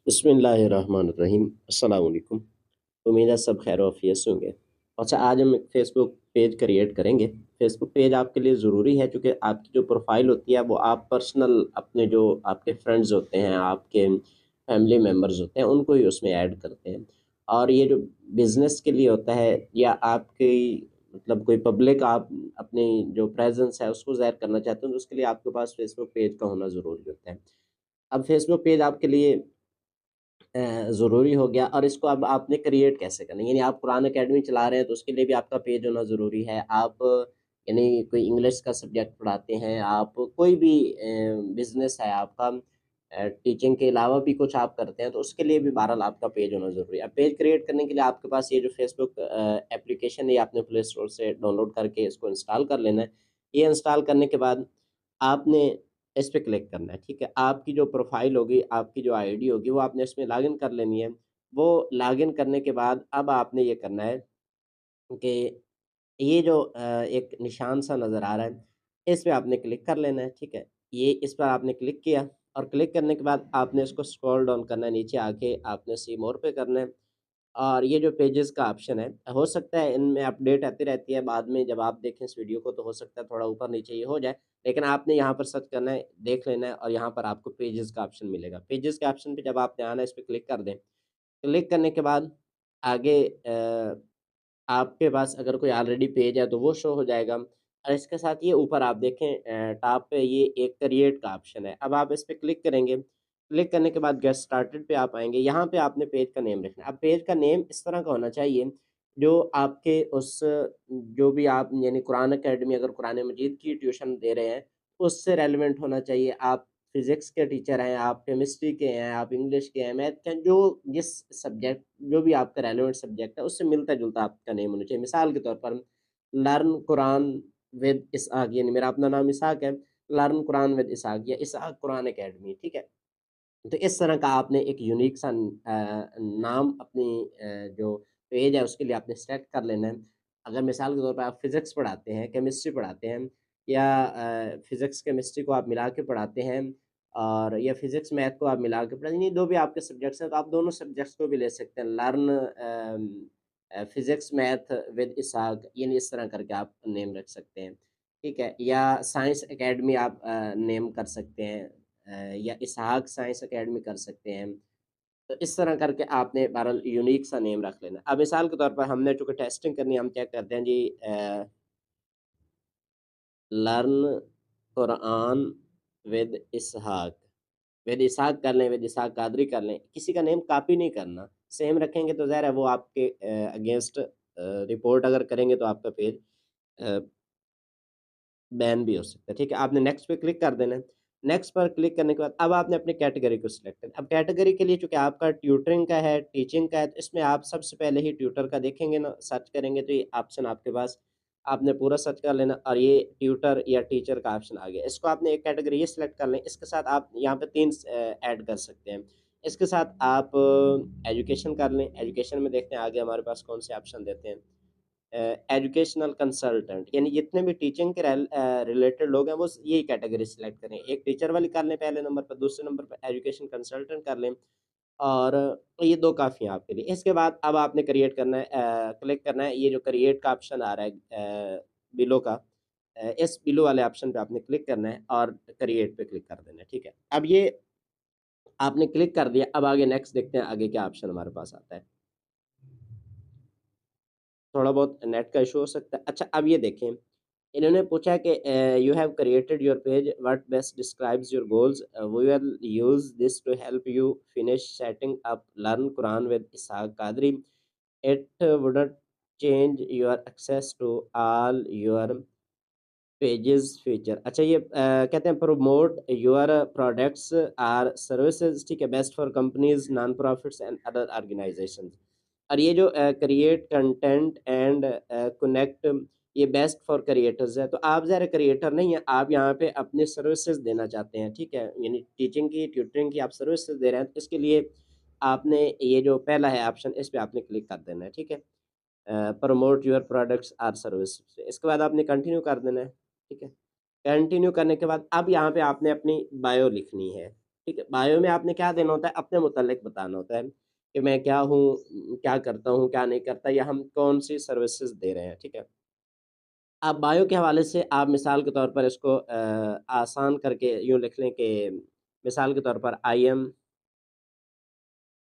बिस्मिल्लाहिर्रहमानिर्रहीम। अस्सलाम वालेकुम। उम्मीद है सब खैर आफियत से होंगे। अच्छा, आज हम एक फ़ेसबुक पेज क्रिएट करेंगे। फ़ेसबुक पेज आपके लिए ज़रूरी है क्योंकि आपकी जो प्रोफ़ाइल होती है वो आप पर्सनल अपने जो आपके फ्रेंड्स होते हैं, आपके फैमिली मेंबर्स होते हैं, उनको ही उसमें ऐड करते हैं। और ये जो बिज़नेस के लिए होता है या आपकी मतलब कोई पब्लिक आप अपनी जो प्रेज़ेंस है उसको ज़ाहिर करना चाहते हो तो उसके लिए आपके पास फ़ेसबुक पेज का होना ज़रूरी होता है। अब फ़ेसबुक पेज आपके लिए ज़रूरी हो गया और इसको अब आपने क्रिएट कैसे करना है? यानी आप कुरान अकेडमी चला रहे हैं तो उसके लिए भी आपका पेज होना ज़रूरी है। आप यानी कोई इंग्लिश का सब्जेक्ट पढ़ाते हैं, आप कोई भी बिज़नेस है आपका टीचिंग के अलावा भी कुछ आप करते हैं तो उसके लिए भी बहरहाल आपका पेज होना ज़रूरी है। अब पेज क्रिएट करने के लिए आपके पास ये जो फ़ेसबुक एप्लीकेशन है ये आपने प्ले स्टोर से डाउनलोड करके इसको इंस्टॉल कर लेना है। ये इंस्टॉल करने के बाद आपने इस पे क्लिक करना है, ठीक है? आपकी जो प्रोफ़ाइल होगी, आपकी जो आईडी होगी, वो आपने इसमें लॉगिन कर लेनी है। वो लॉगिन करने के बाद अब आपने ये करना है कि ये जो एक निशान-सा नज़र आ रहा है, इस पे आपने क्लिक कर लेना है, ठीक है? ये इस पर आपने क्लिक किया और क्लिक करने के बाद आपने इसको स्क्रॉल डाउन करना है, नीचे आके आपने सी मोर पे करना है। और ये जो पेजेज़ का ऑप्शन है, हो सकता है इनमें अपडेट आती रहती है, बाद में जब आप देखें इस वीडियो को तो हो सकता है थोड़ा ऊपर-नीचे ये हो जाए, लेकिन आपने यहाँ पर सर्च करना है, देख लेना है और यहाँ पर आपको पेजेज़ का ऑप्शन मिलेगा। पेजेज़ के ऑप्शन पे जब आपने आना है, इस पे क्लिक कर दें। क्लिक करने के बाद आगे आपके पास अगर कोई ऑलरेडी पेज है तो वो शो हो जाएगा और इसके साथ ये ऊपर आप देखें टॉप पे ये एक क्रिएट का ऑप्शन है। अब आप इस पे क्लिक करेंगे, क्लिक करने के बाद गेट स्टार्टेड पे आप आएँगे, यहाँ पे आपने पेज का नेम लिखना है। अब पेज का नेम इस तरह का होना चाहिए जो आपके उस जो भी आप यानी कुरान अकेडमी अगर कुरान मजीद की ट्यूशन दे रहे हैं, उससे रेलेवेंट होना चाहिए। आप फिज़िक्स के टीचर हैं, आप केमिस्ट्री के हैं, आप इंग्लिश के हैं, मैथ के हैं, जो जिस सब्जेक्ट जो भी आपका रेलेवेंट सब्जेक्ट है, उससे मिलता-जुलता आपका नेम होना चाहिए। मिसाल के तौर पर लर्न कुरान विद इसहाक यानी मेरा अपना नाम इसहाक है, लर्न कुरान विद इसहाक या इसहाक कुरान अकेडमी, ठीक है? तो इस तरह का आपने एक यूनिक सा नाम अपनी जो पेज है उसके लिए आपने सेलेक्ट कर लेना है। अगर मिसाल के तौर पे आप फिज़िक्स पढ़ाते हैं, केमिस्ट्री पढ़ाते हैं या फिज़िक्स, केमिस्ट्री को आप मिला के पढ़ाते हैं और या फिज़िक्स, मैथ को आप मिला के यानी जो भी आपके सब्जेक्ट्स हैं, तो आप दोनों सब्जेक्ट्स को भी ले सकते हैं। लर्न फिज़िक्स, मैथ विद इसहाक यानी इस तरह करके आप नेम रख सकते हैं, ठीक है? या साइंस अकेडमी आप नेम कर सकते हैं। या इसहाक साइंस अकेडमी कर सकते हैं। तो इस तरह करके आपने बहरहाल यूनिक सा नेम रख लेना। अब मिसाल के तौर पर हमने चूँकि टेस्टिंग करनी है, हम क्या करते हैं जी learn Quran with Ishaq. With Ishaq कर लें, विद इसहाक कादरी कर लें, किसी का नेम कॉपी नहीं करना। सेम रखेंगे तो ज़ाहिर है वो आपके अगेंस्ट रिपोर्ट अगर करेंगे तो आपका पेज अ बैन भी हो सकता है, ठीक है? आपने नेक्स्ट पे क्लिक कर देना है। नेक्स्ट पर क्लिक करने के बाद अब आपने अपनी कैटेगरी को सिलेक्ट करना है। अब कैटेगरी के लिए चूँकि आपका ट्यूटरिंग का है, टीचिंग का है, तो इसमें आप सबसे पहले ही ट्यूटर का देखेंगे ना, सर्च करेंगे तो ये ऑप्शन आपके पास आपने पूरा सर्च कर लेना और ये ट्यूटर या टीचर का ऑप्शन आ गया। इसको आपने एक कैटेगरी ये सिलेक्ट कर लें, इसके साथ आप यहाँ पे 3 ऐड कर सकते हैं। इसके साथ आप एजुकेशन कर लें, एजुकेशन में देखते हैं आगे हमारे पास कौन से ऑप्शन देते हैं। एजुकेशनल कंसल्टेंट यानी जितने भी टीचिंग के रिलेटेड लोग हैं वो यही कैटेगरी सिलेक्ट करें। एक टीचर वाली कर लें पहले नंबर पर, दूसरे नंबर पर एजुकेशन कंसल्टेंट कर लें और ये 2 काफ़ी हैं आपके लिए। इसके बाद अब आपने क्रिएट करना है क्लिक करना है, ये जो क्रिएट का ऑप्शन आ रहा है बिलो का इस बिलो वाले ऑप्शन पे आपने क्लिक करना है और क्रिएट पे क्लिक कर देना है, ठीक है? अब ये आपने क्लिक कर दिया, अब आगे नेक्स्ट देखते हैं आगे क्या ऑप्शन हमारे पास आता है। थोड़ा बहुत नेट का इश्यू हो सकता है। अच्छा, अब ये देखें, इन्होंने पूछा कि you have created your page, what best describes your goals? We will use this to help you finish setting up learn Quran with Ishaq Qadri. It wouldn't change your access to all your pages feature. अच्छा, ये कहते हैं promote your products or services, ठीक है, best for companies, non profits and other organizations. और ये जो create content and connect, ये बेस्ट फॉर क्रिएटर्स है। तो आप ज़रा क्रिएटर नहीं है, आप यहाँ पे अपनी सर्विसेज देना चाहते हैं, ठीक है? यानी टीचिंग की, ट्यूटरिंग की आप सर्विसेज दे रहे हैं, तो इसके लिए आपने ये जो पहला है ऑप्शन, इस पे आपने क्लिक कर देना है, ठीक है? Promote your products or service. इसके बाद आपने कंटिन्यू कर देना है, ठीक है? कंटिन्यू करने के बाद अब यहाँ पे आपने अपनी बायो लिखनी है। ठीक है? बायो में आपने क्या देना होता है, अपने मुतल्लिक बताना होता है कि मैं क्या हूँ, क्या करता हूँ, क्या नहीं करता या हम कौन-सी सर्विसेज़ दे रहे हैं, ठीक है? आप बायो के हवाले से आप मिसाल के तौर पर इसको आसान करके यूँ लिख लें कि मिसाल के तौर पर I am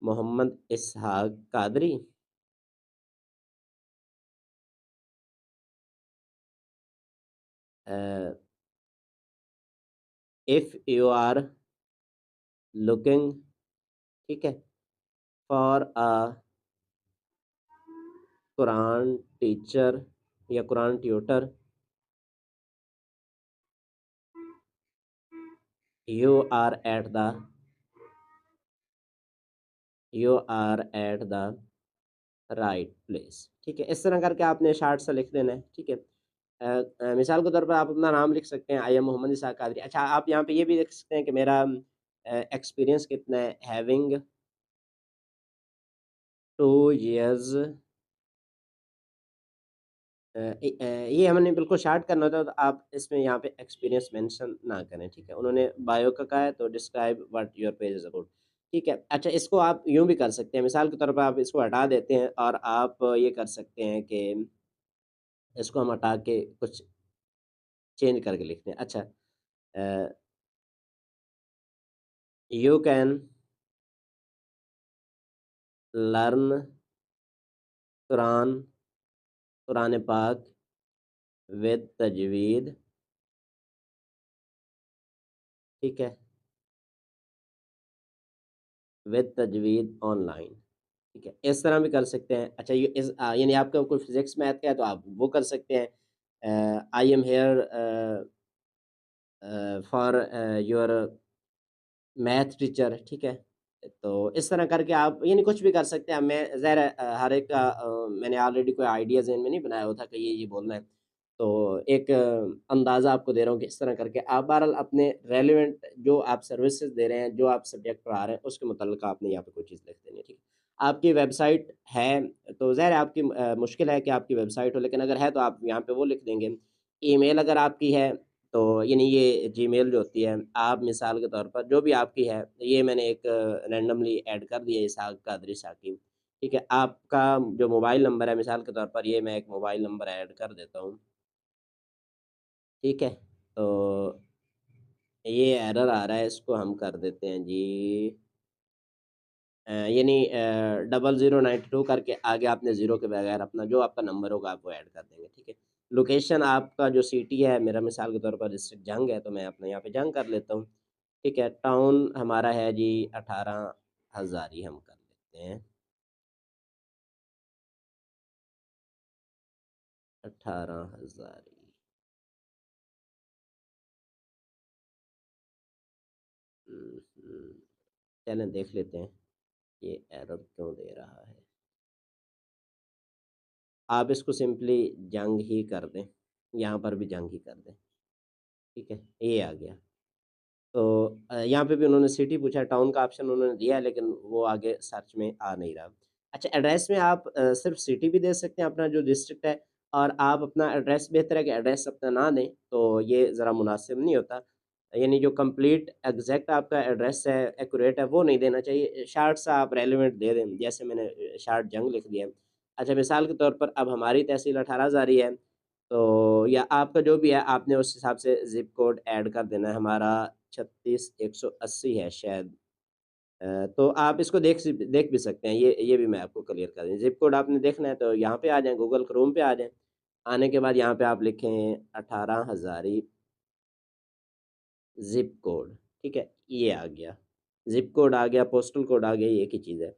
Mohammad Ishaq Qadri uh, if you are looking ठीक है, फॉर अ कुरान टीचर या Quran tutor, you are at the you are at the right place. ठीक है, इस तरह करके आपने शार्ट सा लिख देना है। ठीक है, मिसाल के तौर पर आप अपना नाम लिख सकते हैं, आई एम मोहम्मद इसा कादरी। अच्छा, आप यहाँ पे ये भी लिख सकते हैं कि मेरा एक्सपीरियंस कितना है, हैविंग 2 years। ये हमने बिल्कुल शार्ट करना होता है, तो आप इसमें यहाँ पे एक्सपीरियंस मेंशन ना करें। ठीक है, उन्होंने बायो का कहा है तो describe what your page is about. ठीक है, अच्छा, इसको आप यूं भी कर सकते हैं, मिसाल के तौर पर आप इसको हटा देते हैं और आप ये कर सकते हैं कि इसको हम हटा के कुछ चेंज करके लिखते हैं। अच्छा, you can learn Quran Quran पाक विद तजवीद। ठीक है, विद तजवीद ऑनलाइन। ठीक है, इस तरह भी कर सकते हैं। अच्छा, ये यानी आपका कोई फिजिक्स मैथ का है तो आप वो कर सकते हैं, I am here for your math teacher. ठीक है, तो इस तरह करके आप यानी कुछ भी कर सकते हैं। मैं ज़ाहिर है हर एक का मैंने ऑलरेडी कोई आइडिया ज़हन में नहीं बनाया होता कि ये बोलना है। तो एक अंदाज़ा आपको दे रहा हूँ कि इस तरह करके आप बहरहाल अपने रेलेवेंट जो आप सर्विसेज़ दे रहे हैं, जो आप सब्जेक्ट पढ़ा रहे हैं, उसके मुतल्लिक़ आपने यहाँ पे कोई चीज़ लिख देनी है, ठीक है। आपकी वेबसाइट है, तो ज़ाहिर है आपकी मुश्किल है कि आपकी वेबसाइट हो, लेकिन अगर है तो आप यहाँ पे वो लिख देंगे। ईमेल अगर आपकी है तो यानी ये जीमेल जो होती है, आप मिसाल के तौर पर जो भी आपकी है, ये मैंने एक रैंडमली ऐड कर दिया इसहाक कादरी साकिब। ठीक है, आपका जो मोबाइल नंबर है, मिसाल के तौर पर ये मैं एक मोबाइल नंबर ऐड कर देता हूँ। ठीक है, तो ये एरर आ रहा है, इसको हम कर देते हैं जी, यानी 0092 करके आगे आपने ज़ीरो के बगैर अपना जो आपका नंबर होगा आप वो ऐड कर देंगे। ठीक है, लोकेशन आपका जो सिटी है, मेरा मिसाल के तौर पर डिस्ट्रिक्ट जंग है, तो मैं अपने यहाँ पे जंग कर लेता हूँ। ठीक है, टाउन हमारा है जी 18 हज़ारी, हम कर लेते हैं 18 हज़ारी। चलें देख लेते हैं ये एरर क्यों दे रहा है। आप इसको सिंपली जंग ही कर दें, यहाँ पर भी जंग ही कर दें। ठीक है, ये आ गया। तो यहाँ पे भी उन्होंने सिटी पूछा, टाउन का ऑप्शन उन्होंने दिया है, लेकिन वो आगे सर्च में आ नहीं रहा। अच्छा, एड्रेस में आप सिर्फ सिटी भी दे सकते हैं, अपना जो डिस्ट्रिक्ट है, और आप अपना एड्रेस, बेहतर है कि एड्रेस अपना ना दें, तो ये ज़रा मुनासिब नहीं होता। यानी जो कंप्लीट एग्जैक्ट आपका एड्रेस है, एक्यूरेट है, वो नहीं देना चाहिए। शार्ट सा आप रेलिवेंट दे दें, जैसे मैंने शार्ट जंग लिख दिया। अच्छा, मिसाल के तौर पर अब हमारी तहसील 18 हज़ारी है, तो या आपका जो भी है आपने उस हिसाब से ज़िप कोड ऐड कर देना है। हमारा 36180 है शायद। तो आप इसको देख भी सकते हैं, ये भी मैं आपको क्लियर कर दूँ। ज़िप कोड आपने देखना है तो यहाँ पे आ जाएँ, गूगल क्रोम पे आ जाएँ। आने के बाद यहाँ पे आप लिखें 18 हज़ारी ज़िप कोड। ठीक है, ये आ गया। ज़िप कोड आ गया, पोस्टल कोड आ गया, ये एक ही चीज़ है।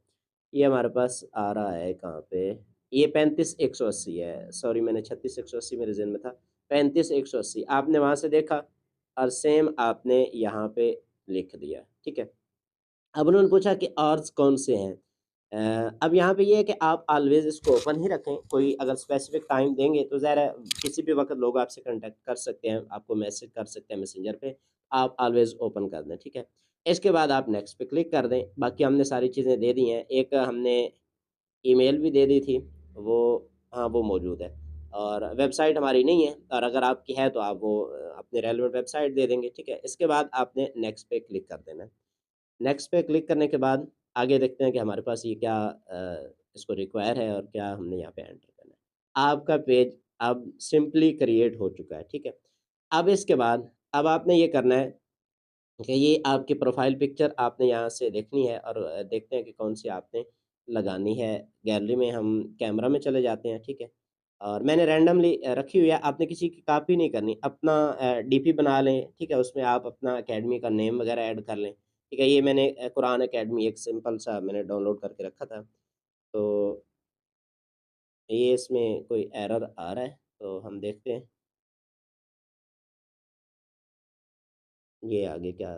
ये हमारे पास आ रहा है कहाँ पे? ये 35,180 है। सॉरी, मैंने 36,180 मेरे ज़हन में था। 35,180 आपने वहाँ से देखा और सेम आपने यहाँ पे लिख दिया। ठीक है। अब उन्होंने पूछा कि आवर्स कौन से हैं? अब यहाँ पे ये है कि आप ऑलवेज़ इसको ओपन ही रखें। कोई अगर स्पेसिफ़िक टाइम देंगे तो ज़ाहिर है किसी भी वक़्त लोग आपसे कॉन्टैक्ट कर सकते हैं, आपको मैसेज कर सकते हैं मैसेंजर पे, आप ऑलवेज़ ओपन कर दें, ठीक है? इसके बाद आप नेक्स्ट पे क्लिक कर दें। बाकी हमने सारी चीज़ें दे दी हैं। एक हमने ईमेल भी दे दी थी, वो हाँ, वो मौजूद है, और वेबसाइट हमारी नहीं है, और अगर आपकी है तो आप वो अपने रेलेवेंट वेबसाइट दे देंगे, ठीक है? इसके बाद आपने नेक्स्ट पे क्लिक कर देना है। नेक्स्ट पे क्लिक करने के बाद आगे देखते हैं कि हमारे पास ये क्या इसको रिक्वायर है और क्या हमने यहाँ पे एंटर करना है। आपका पेज अब सिंपली क्रिएट हो चुका है, ठीक है? अब इसके बाद अब आपने ये करना है कि ये आपकी प्रोफ़ाइल पिक्चर आपने यहाँ से देखनी है और देखते हैं कि कौन-सी आपने लगानी है। गैलरी में हम कैमरा में चले जाते हैं, ठीक है? और मैंने रैंडमली रखी हुई है, आपने किसी की कॉपी नहीं करनी। अपना डीपी बना लें, ठीक है? उसमें आप अपना अकेडमी का नेम वगैरह ऐड कर लें, ठीक है? ये मैंने कुरान अकेडमी एक सिंपल सा मैंने डाउनलोड करके रखा था। तो ये इसमें कोई एरर आ रहा है, तो हम देखते हैं, ये आगे क्या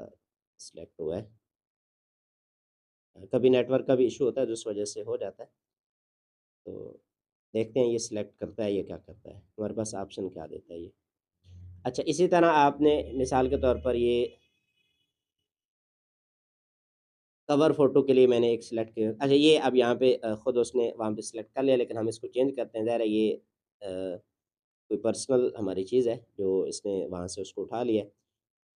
सिलेक्ट हुआ है। कभी नेटवर्क का भी इश्यू होता है, जिस वजह से हो जाता है। तो देखते हैं ये सिलेक्ट करता है, ये क्या करता है, हमारे पास ऑप्शन क्या देता है ये। अच्छा, इसी तरह आपने मिसाल के तौर पर ये कवर फ़ोटो के लिए मैंने एक सिलेक्ट किया। अच्छा, ये अब यहाँ पे खुद उसने वहाँ पे सिलेक्ट कर लिया, लेकिन हम इसको चेंज करते हैं। ज़ाहिर है ये कोई पर्सनल हमारी चीज़ है जो इसने वहाँ से उसको उठा लिया है।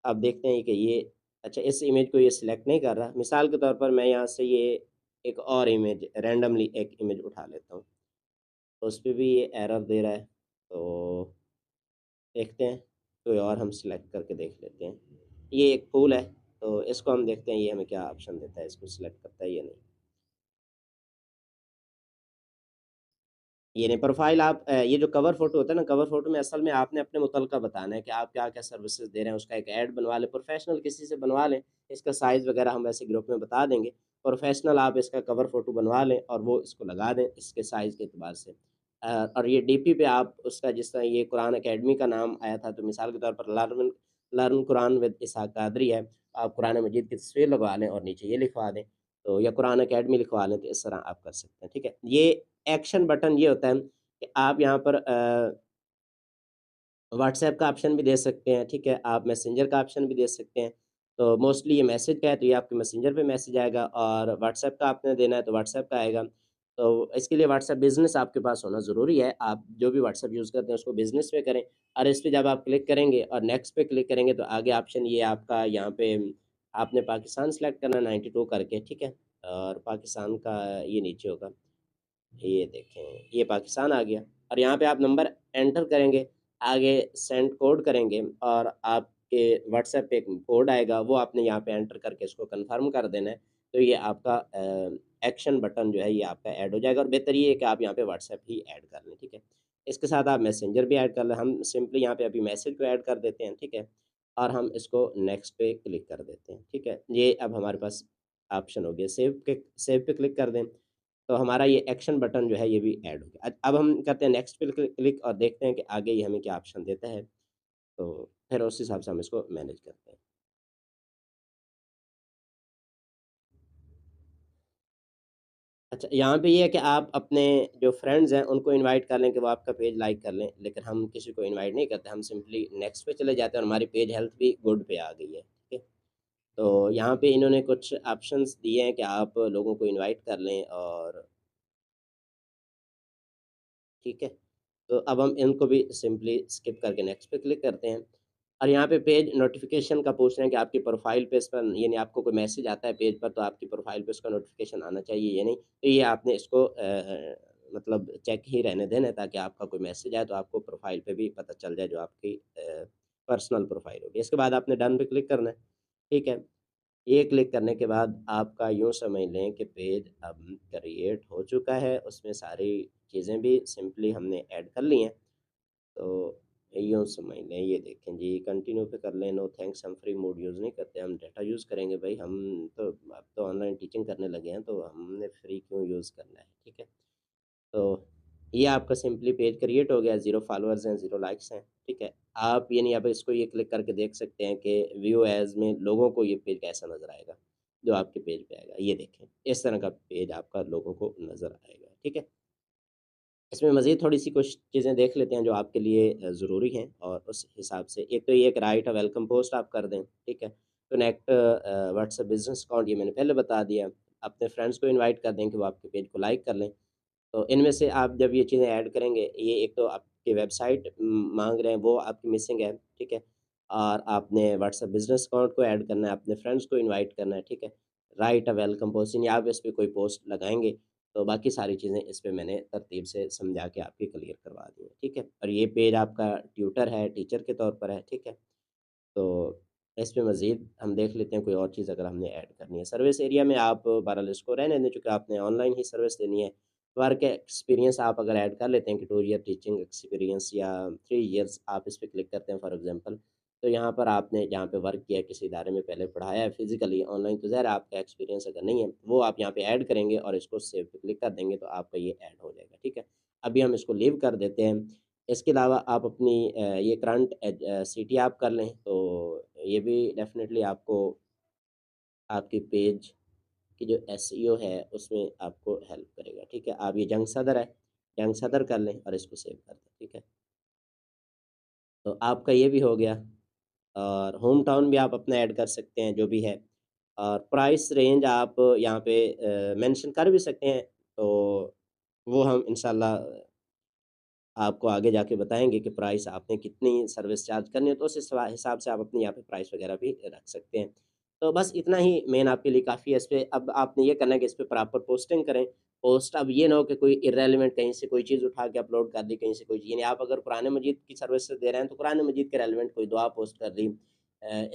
अब देखते हैं कि ये अच्छा, इस इमेज को ये सिलेक्ट नहीं कर रहा। मिसाल के तौर पर मैं यहाँ से ये एक और इमेज रैंडमली एक इमेज उठा लेता हूँ, तो उस पे भी ये एरर दे रहा है। तो देखते हैं, कोई और हम सिलेक्ट करके देख लेते हैं। ये एक फूल है, तो इसको हम देखते हैं ये हमें क्या ऑप्शन देता है, इसको सिलेक्ट करता है या नहीं। ये नहीं, प्रोफ़ाइल आप ये जो कवर फ़ोटो होता है ना, कवर फ़ोटो में असल में आपने अपने मुतलका बताना है कि आप क्या-क्या सर्विसेज़ दे रहे हैं, उसका एक ऐड बनवा लें, प्रोफ़ेशनल किसी से बनवा लें, इसका साइज़ वगैरह हम वैसे ग्रुप में बता देंगे। प्रोफ़ेशनल आप इसका कवर फ़ोटो बनवा लें और वो इसको लगा दें, इसके साइज़ के एतबार से। और ये डीपी पे आप उसका जिस तरह ये कुरान अकेडमी का नाम आया था, तो मिसाल के तौर पर learn learn Quran with Ishaq Qadri है, आप कुरान मजीद की तस्वीर लगवा लें और नीचे ये लिखवा दें, तो या कुरान अकेडमी लिखवा लें, तो इस तरह आप कर सकते हैं, ठीक है? ये एक्शन बटन ये होता है कि आप यहाँ पर व्हाट्सऐप का ऑप्शन भी दे सकते हैं, ठीक है? आप मैसेंजर का ऑप्शन भी दे सकते हैं। तो मोस्टली ये मैसेज का है, तो ये आपके मैसेंजर पे मैसेज आएगा और व्हाट्सऐप का आपने देना है, तो व्हाट्सऐप का आएगा। तो इसके लिए व्हाट्सऐप बिज़नेस आपके पास होना ज़रूरी है। आप जो भी व्हाट्सऐप यूज़ करते हैं, उसको बिज़नेस पे करें और इस पे जब आप क्लिक करेंगे और नेक्स्ट पे क्लिक करेंगे, तो आगे ऑप्शन ये आपका यहाँ पे आपने पाकिस्तान सेलेक्ट करना है 92 करके, ठीक है? और पाकिस्तान का ये नीचे होगा। ये देखें, ये पाकिस्तान आ गया और यहाँ पे आप नंबर एंटर करेंगे, आगे सेंड कोड करेंगे और आपके व्हाट्सएप पे एक कोड आएगा, वो आपने यहाँ पे एंटर करके इसको कन्फर्म कर देना है। तो ये आपका एक्शन बटन जो है ये आपका ऐड हो जाएगा और बेहतर ये है कि आप यहाँ पे व्हाट्सएप ही ऐड कर लें, ठीक है? इसके साथ आप मैसेंजर भी ऐड कर लें, हम सिंपली यहाँ पे अभी मैसेज को ऐड कर देते हैं, ठीक है? और हम इसको नेक्स्ट पे क्लिक कर देते हैं, ठीक है? ये अब हमारे पास ऑप्शन हो गया, सेव पे क्लिक कर दें। तो हमारा ये एक्शन बटन जो है ये भी ऐड हो गया। अब हम करते हैं नेक्स्ट पे क्लिक और देखते हैं कि आगे ये हमें क्या ऑप्शन देता है। तो फिर उस हिसाब से हम इसको मैनेज करते हैं। अच्छा, यहाँ पे ये है कि आप अपने जो फ्रेंड्स हैं उनको इनवाइट कर लें कि वो आपका पेज लाइक कर लें, लेकिन हम किसी को इनवाइट नहीं करते, हम सिंपली नेक्स्ट पे चले जाते हैं और हमारी पेज हेल्थ भी गुड पे आ गई है, ठीक है? तो यहाँ पे इन्होंने कुछ ऑप्शंस दिए हैं कि आप लोगों को इनवाइट कर लें और ठीक है? तो अब हम इनको भी सिंपली स्किप करके नेक्स्ट पे क्लिक करते हैं और यहाँ पे पेज नोटिफ़िकेशन का पूछ रहे हैं कि आपकी प्रोफ़ाइल पे इस पर यानी आपको कोई मैसेज आता है पेज पर तो आपकी प्रोफ़ाइल पे उसका नोटिफ़िकेशन आना चाहिए या नहीं। तो ये आपने इसको मतलब चेक ही रहने देना है ताकि आपका कोई मैसेज आए तो आपको प्रोफ़ाइल पे भी पता चल जाए जो आपकी पर्सनल प्रोफ़ाइल होगी। इसके बाद आपने डन पे क्लिक करना है, ठीक है? ये क्लिक करने के बाद आपका यूँ समझ लें कि पेज अब क्रिएट हो चुका है, उसमें सारी चीज़ें भी सिंपली हमने ऐड कर ली हैं। तो यूँ समझ लें, ये देखें जी, कंटिन्यू पे कर लें, नो थैंक्स हम फ्री मोड यूज़ नहीं करते, हम डाटा यूज़ करेंगे भाई, हम तो अब तो ऑनलाइन टीचिंग करने लगे हैं, तो हमने फ्री क्यों यूज़ करना है, ठीक है? तो ये आपका सिंपली पेज क्रिएट हो गया, 0 फॉलोअर्स हैं, 0 लाइक्स हैं, ठीक है? आप यानी अब इसको ये क्लिक करके देख सकते हैं कि व्यू एज़ में लोगों को ये पेज कैसा नज़र आएगा, जो आपके पेज पे आएगा, ये देखें। इस तरह का पेज आपका लोगों को नज़र आएगा, ठीक है? इसमें मज़ीद थोड़ी-सी कुछ चीज़ें देख लेते हैं जो आपके लिए ज़रूरी हैं और उस हिसाब से एक तो ये एक राइट अ वेलकम पोस्ट आप कर दें, ठीक है? कनेक्ट व्हाट्सएप बिज़नेस अकाउंट ये मैंने पहले बता दिया। अपने फ्रेंड्स को इनवाइट कर दें कि वो आपके पेज को लाइक कर लें। तो इनमें से आप जब ये चीज़ें ऐड करेंगे, ये एक तो आपकी वेबसाइट माँग रहे हैं, वो आपकी मिसिंग है, ठीक है? और आपने व्हाट्सएप बिज़नेस अकाउंट को ऐड करना है, अपने फ्रेंड्स को इनवाइट करना है, ठीक है? राइट अ वेलकम पोस्ट, यानी आप इस पे कोई पोस्ट लगाएँगे, तो बाकी सारी चीज़ें इस पे मैंने तरतीब से समझा के आपकी क्लियर करवा दी हैं, ठीक है? और ये पेज आपका ट्यूटर है, टीचर के तौर पर है, ठीक है? तो इस पे मज़ीद हम देख लेते हैं कोई और चीज़ अगर हमने ऐड करनी है। सर्विस एरिया में आप बहरहाल इसको रहने दें, चूँकि आपने ऑनलाइन ही सर्विस देनी है। वर्क एक्सपीरियंस आप अगर ऐड कर लेते हैं कि 2 ईयर टीचिंग एक्सपीरियंस या 3 इयर्स, आप इस पे क्लिक करते हैं फॉर एग्ज़ाम्पल, तो यहाँ पर आपने जहाँ पे वर्क किया है, किसी इदारे में पहले पढ़ाया है फिज़िकली, ऑनलाइन, तो ज़ाहिर है आपका एक्सपीरियंस अगर नहीं है, वो आप यहाँ पे ऐड करेंगे और इसको सेव पे क्लिक कर देंगे, तो आपका ये ऐड हो जाएगा, ठीक है? अभी हम इसको लीव कर देते हैं। इसके अलावा आप अपनी ये करंट सिटी आप कर लें, तो ये भी डेफ़िनेटली आपको आपके पेज की जो एसईओ है उसमें आपको हेल्प करेगा, ठीक है? आप ये जंग सदर है, जंग सदर कर लें और इसको सेव कर दें, ठीक है? तो आपका ये भी हो गया। और होम टाउन भी आप अपना ऐड कर सकते हैं, जो भी है। और प्राइस रेंज आप यहाँ पे मेंशन कर भी सकते हैं, तो वो हम इंशाल्लाह आपको आगे जाके बताएँगे कि प्राइस आपने कितनी सर्विस चार्ज करनी है, तो उस हिसाब से आप अपने यहाँ पे प्राइस वगैरह भी रख सकते हैं। तो बस इतना ही मेन आपके लिए काफ़ी है इस पे। अब आपने ये करना है कि इस पे प्रॉपर पोस्टिंग करें। पोस्ट अब ये ना हो कि कोई इर्रेलेवेंट कहीं से कोई चीज़ उठा के अपलोड कर दी, कहीं से कोई चीज़, यानी आप अगर कुरान मजीद की सर्विसेज़ दे रहे हैं, तो कुरान मजीद के रेलेवेंट कोई दुआ पोस्ट कर दी।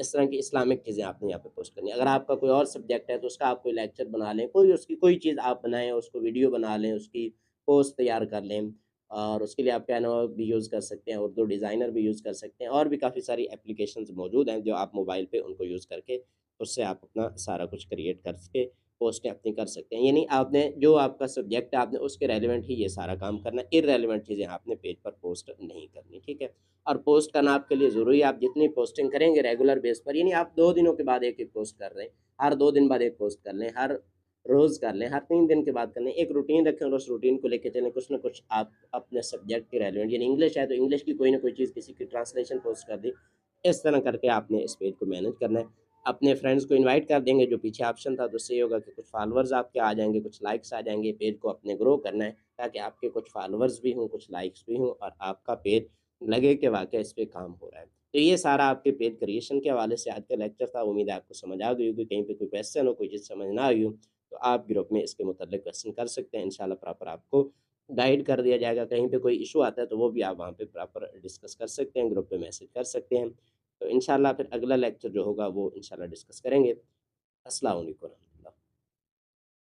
इस तरह की इस्लामिक चीज़ें आपने यहाँ पे पोस्ट करनी है। अगर आपका कोई और सब्जेक्ट है, तो उसका आप कोई लेक्चर बना लें, कोई उसकी कोई चीज़ आप बनाएँ, उसको वीडियो बना लें, उसकी पोस्ट तैयार कर लें। और उसके लिए आप कैनवा भी यूज़ कर सकते हैं, उर्दू डिज़ाइनर भी यूज़ कर सकते हैं, और भी काफ़ी सारी एप्लीकेशंस मौजूद हैं, जो आप मोबाइल पे उनको यूज़ करके उससे आप अपना सारा कुछ क्रिएट करके पोस्टें अपनी कर सकते हैं। यानी आपने जो आपका सब्जेक्ट है, आपने उसके रेलेवेंट ही ये सारा काम करना है, इर्रेलेवेंट चीज़ें आपने पेज पर पोस्ट नहीं करनी, ठीक है? और पोस्ट करना आपके लिए ज़रूरी है, आप जितनी पोस्टिंग करेंगे रेगुलर बेस पर, यानी आप 2 दिनों के बाद 1-1 पोस्ट कर रहे हैं, हर 2 दिन बाद 1 पोस्ट कर लें, हर रोज़ कर लें, हर 3 दिन के बाद कर लें, एक रूटीन रखें और उस रूटीन को लेके चलें, कुछ न कुछ आप अपने सब्जेक्ट के रेलेवेंट, यानी इंग्लिश है तो इंग्लिश की कोई न कोई चीज़, किसी की ट्रांसलेशन पोस्ट कर दी। इस तरह करके आपने इस पेज को मैनेज करना है। अपने फ्रेंड्स को इनवाइट कर देंगे, जो पीछे ऑप्शन था, तो उससे ये होगा कि कुछ फॉलोवर्स आपके आ जाएँगे, कुछ लाइक्स आ जाएँगे, पेज को अपने ग्रो करना है, ताकि आपके कुछ फॉलोवर्स भी हों, कुछ लाइक्स भी हों और आपका पेज लगे कि वाक़ई इस पे काम हो रहा है। तो ये सारा आपके पेज क्रिएशन के हवाले से आज का लेक्चर था, उम्मीद है आपको समझ आ गई होगी। कहीं पे कोई क्वेश्चन हो, कोई चीज़ समझ ना आई हो, तो आप ग्रुप में इसके मुतालिक क्वेश्चन कर सकते हैं, इंशाल्लाह प्रॉपर आपको गाइड कर दिया जाएगा। कहीं पे कोई इश्यू आता है, तो वो भी आप वहाँ पे प्रॉपर डिस्कस कर सकते हैं, ग्रुप पे मैसेज कर सकते हैं। तो इंशाल्लाह फिर अगला लेक्चर जो होगा वो इंशाल्लाह डिस्कस करेंगे। अस्सलाम वालेकुम।